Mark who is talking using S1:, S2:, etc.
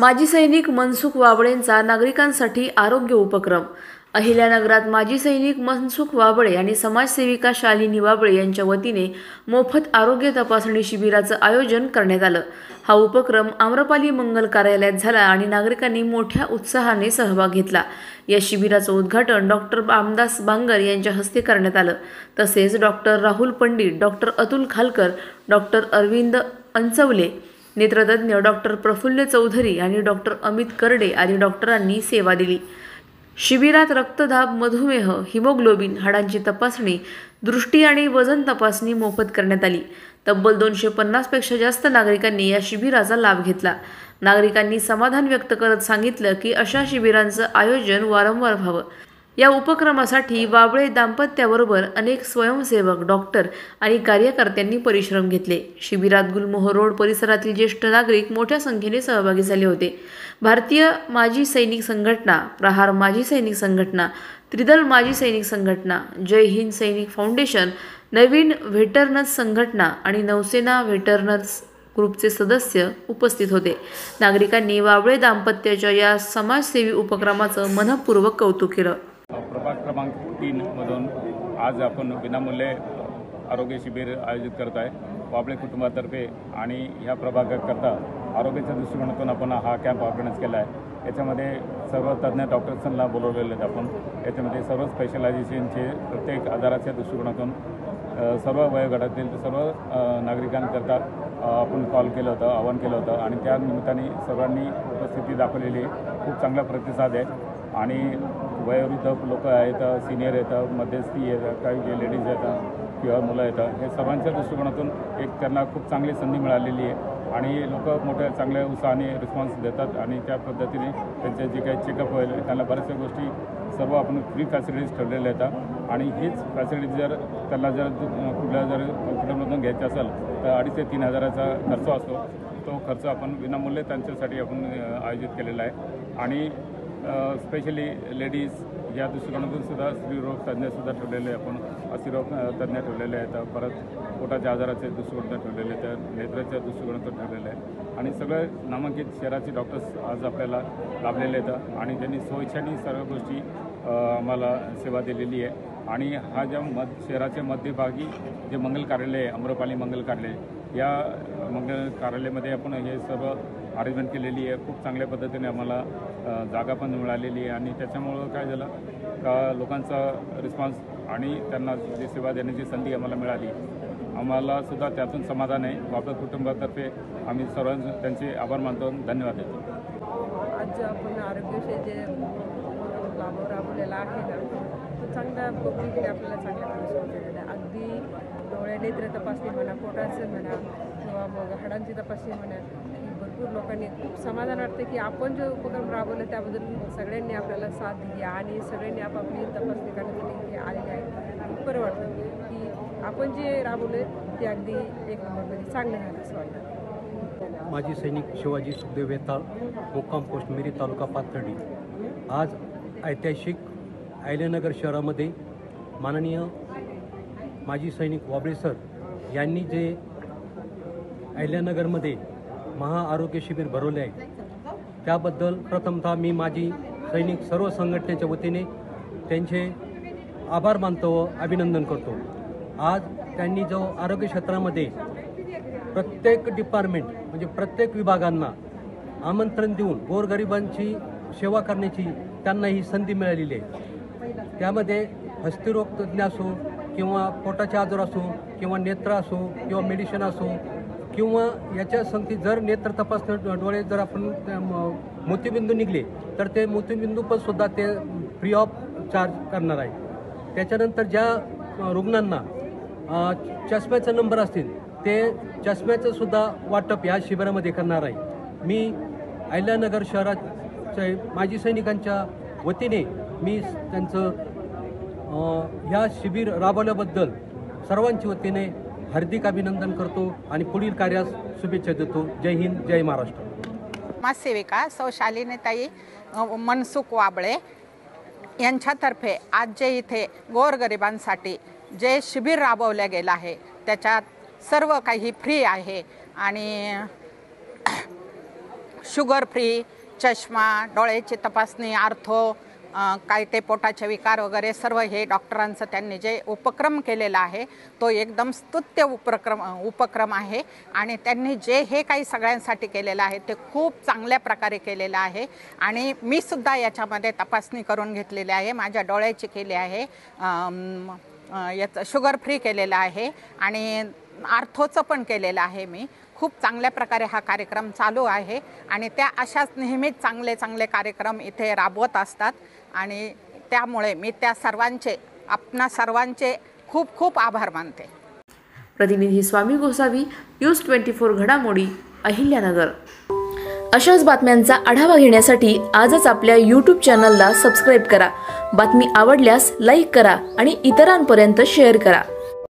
S1: माजी सैनिक मनसुख वाबळेंचा नागरिकांसाठी आरोग्य उपक्रम। अहिल्यानगरात माजी सैनिक मनसुख वाबळे आणि समाजसेविका शालिनी वाबळे यांच्या वतीने मोफत आरोग्य तपासणी शिबिराचं आयोजन करण्यात आलं। हा उपक्रम आम्रपाली मंगल कार्यालयात झाला आणि नागरिकांनी मोठ्या उत्साहाने सहभाग घेतला। या शिबिराचं उद्घाटन डॉक्टर रामदास बांगर यांच्या हस्ते करण्यात आलं। तसेच doctor Rahul Pandit, doctor Atul Khalkar, doctor Arvind Anchawale, नेत्रतज्ञ डॉक्टर प्रफुल्ल चौधरी आणि डॉक्टर अमित करडे आदी डॉक्टरांनी सेवा दिली। शिबिरात रक्तदाब, मधुमेह, हिमोग्लोबिन, हाडांची तपासणी, दृष्टी आणि वजन तपासणी मोफत करण्यात आली। तब्बल 250 पेक्षा जास्त नागरिकांनी या शिबिराचा लाभ घेतला। नागरिकांनी समाधान व्यक्त करत सांगितलं की अशा शिबिरांचं आयोजन वारंवार व्हावं। या उपक्रमासाठी वाबळे दाम्पत्याबरोबर अनेक स्वयंसेवक, डॉक्टर आणि कार्यकर्त्यांनी परिश्रम घेतले। शिबिरात गुलमोहर रोड परिसरातील ज्येष्ठ नागरिक मोठ्या संख्येने सहभागी झाले होते। भारतीय माजी सैनिक संघटना, प्रहार माजी सैनिक संघटना, त्रिदल माजी सैनिक संघटना, जय हिंद सैनिक फाउंडेशन, नवीन व्हेटरनर्स संघटना आणि नौसेना व्हेटरनर्स ग्रुपचे सदस्य उपस्थित होते। नागरिकांनी वाबळे दाम्पत्याच्या या समाजसेवी उपक्रमाचं मनपूर्वक कौतुक केलं।
S2: प्रभाग क्रमांक 3 मधून आज आपण विनामूल्य आरोग्य शिबिर आयोजित करत आहे वाबळे कुटुंबातर्फे आणि ह्या प्रभागाकरता आरोग्याच्या दृष्टिकोनातून आपण हा कॅम्प ऑर्गनाईज केला आहे। याच्यामध्ये सर्व तज्ज्ञ डॉक्टर्सना बोलवलेले आहेत आपण। याच्यामध्ये सर्व स्पेशलायझेशनचे प्रत्येक आजाराच्या दृष्टिकोनातून सर्व वयोगटातील सर्व नागरिकांकरता आपण कॉल केलं होतं, आवाहन केलं होतं आणि त्या निमित्ताने सर्वांनी उपस्थिती दाखवलेली खूप चांगला प्रतिसाद आहे। आणि वयोवृद्ध लोक आहेत, सिनियर येतात, मध्यस्थी येतात, काही जे लेडीज येतात किंवा मुलं येतात, हे सर्वांच्या दृष्टिकोनातून एक त्यांना खूप चांगली संधी मिळालेली आहे आणि लोक मोठ्या चांगल्या उत्साहाने रिस्पॉन्स देतात आणि त्या पद्धतीने त्यांचे जे काही चेकअप होईल त्यांना बऱ्याचशा गोष्टी सर्व आपण फ्री फॅसिलिटीज ठेवलेल्या येतात आणि हीच फॅसिलिटी जर त्यांना जर कुठल्या जर कुटुंबातून घ्यायचं असेल तर 2,500 ते 3,000चा खर्च असतो। तो खर्च आपण विनामूल्य त्यांच्यासाठी आपण आयोजित केलेला आहे आणि स्पेशली लेडीज या दृष्टिकोनातून सुद्धा स्त्रीरोग तज्ज्ञसुद्धा ठेवलेले आपण, अस्थिरोग तज्ज्ञ ठेवलेले आहेत, परत पोटाच्या आजाराचे दृष्टिकोनातून ठेवलेले आहेत, नेत्राच्या दृष्टिकोनातून ठेवलेले आहेत आणि सगळे नामांकित शहराचे डॉक्टर्स आज आपल्याला लाभलेले आहेत आणि त्यांनी स्वइच्छाने सर्व गोष्टी आम्हाला सेवा दिलेली आहे। आणि हा ज्या शहराच्या मध्यभागी जे मंगल कार्यालय आहे, आम्रपाली मंगल कार्यालय, या मंगल कार्यालयामध्ये आपण हे सर्व अरेंजमेंट केलेली आहे। खूप चांगल्या पद्धतीने आम्हाला जागा पण मिळालेली आहे आणि त्याच्यामुळं काय झालं का लोकांचा रिस्पॉन्स आणि त्यांना जी सेवा देण्याची संधी आम्हाला मिळाली, आम्हाला सुद्धा त्यातून समाधान आहे। वाबळे कुटुंबातर्फे आम्ही सर्वांचे त्यांचे आभार मानतो, धन्यवाद देतो।
S3: आज आपण आरोग्याविषयी जे लाभ राबवलेला आहे ना, तो चांगला पब्लिकने आपल्याला चांगल्या प्रकारे दिलेला आहे। अगदी डोळे नेत्र तपासणी म्हणा, पोटाचं म्हणा किंवा मग हाडांची तपासणी म्हणा, भरपूर लोकांनी खूप समाधान वाटतं की आपण जो उपक्रम राबवला त्याबद्दल सगळ्यांनी आपल्याला साथ दिली आणि सगळ्यांनी आपापली तपासणी करण्यासाठी आलेले आहे। खूप बरं वाटतं की आपण जे राबवलं ते अगदी एक नंबरमध्ये चांगलं झालं असं वाटतं।
S4: माजी सैनिक शिवाजी सुखदेव वेताळ, मुक्काम पोस्ट मिरी, तालुका पाथर्डी। आज ऐतिहासिक अहिल्यानगर शहरामध्ये माननीय माजी सैनिक वाबळे सर यांनी जे अहिल्यानगरमध्ये महाआरोग्य शिबिर भरवले आहे त्याबद्दल प्रथमतः मी माजी सैनिक सर्व संघटनेच्या वतीने त्यांचे आभार मानतो व अभिनंदन करतो। आज त्यांनी जो आरोग्य क्षेत्रामध्ये प्रत्येक डिपार्टमेंट म्हणजे प्रत्येक विभागांना आमंत्रण देऊन गोरगरिबांची सेवा करण्याची त्यांना ही संधी मिळालेली आहे। त्यामध्ये हस्तिरोग तज्ज्ञ असो किंवा पोटाचे आजार असो किंवा नेत्र असो किंवा मेडिसिन असो किंवा याच्या संगती जर नेत्र तपासणी डोळे जर आपण मोतीबिंदू निघले तर ते मोतीबिंदू पण सुद्धा ते फ्री ऑफ चार्ज करणार आहे। त्याच्यानंतर ज्या रुग्णांना चष्म्याचा नंबर असतील ते चष्म्याचं सुद्धा वाटप या शिबिरामध्ये करणार आहे। मी अहिल्यानगर शहराच्या माजी सैनिकांच्या वतीने मी त्यांचं ह्या शिबिर राबवल्याबद्दल सर्वांच्या वतीने हार्दिक अभिनंदन करतो आणि पुढील कार्यास शुभेच्छा देतो। जय हिंद, जय महाराष्ट्र।
S5: समाजसेविका सौ शालिनीताई मनसुख वाबळे यांच्यातर्फे आज जे इथे गोरगरिबांसाठी जे शिबिर राबवलं गेलं आहे त्याच्यात सर्व काही फ्री आहे आणि शुगर फ्री, चष्मा, डोळ्याची तपासणी, आर्थो, काय ते पोटाचे विकार वगैरे सर्व हे डॉक्टरांचं त्यांनी जे उपक्रम केलेला आहे तो एकदम स्तुत्य उपक्रम आहे आणि त्यांनी जे हे काही सगळ्यांसाठी केलेलं आहे ते खूप चांगल्या प्रकारे केलेलं आहे. आणि मी सुद्धा याच्यामध्ये तपासणी करून घेतलेली आहे. माझ्या डोळ्याची केली आहे, याचं शुगर फ्री केलेलं आहे आणि आर्थोचं पण केलेलं आहे. मी खूप चांगल्या प्रकारे हा कार्यक्रम चालू आहे आणि त्या अशाच नेहमीच चांगले चांगले कार्यक्रम इथे राबवत असतात आणि त्यामुळे मी त्या सर्वांचे, आपणा सर्वांचे खूप खूप आभार मानते.
S1: प्रतिनिधी स्वामी गोसावी, न्यूज 24 घडामोडी, अहिल्यानगर. अशाच बातम्यांचा आढावा घेण्यासाठी आजच आपल्या YouTube चॅनलला सबस्क्राईब करा. बातमी आवडल्यास लाईक करा आणि इतरांपर्यंत शेअर करा.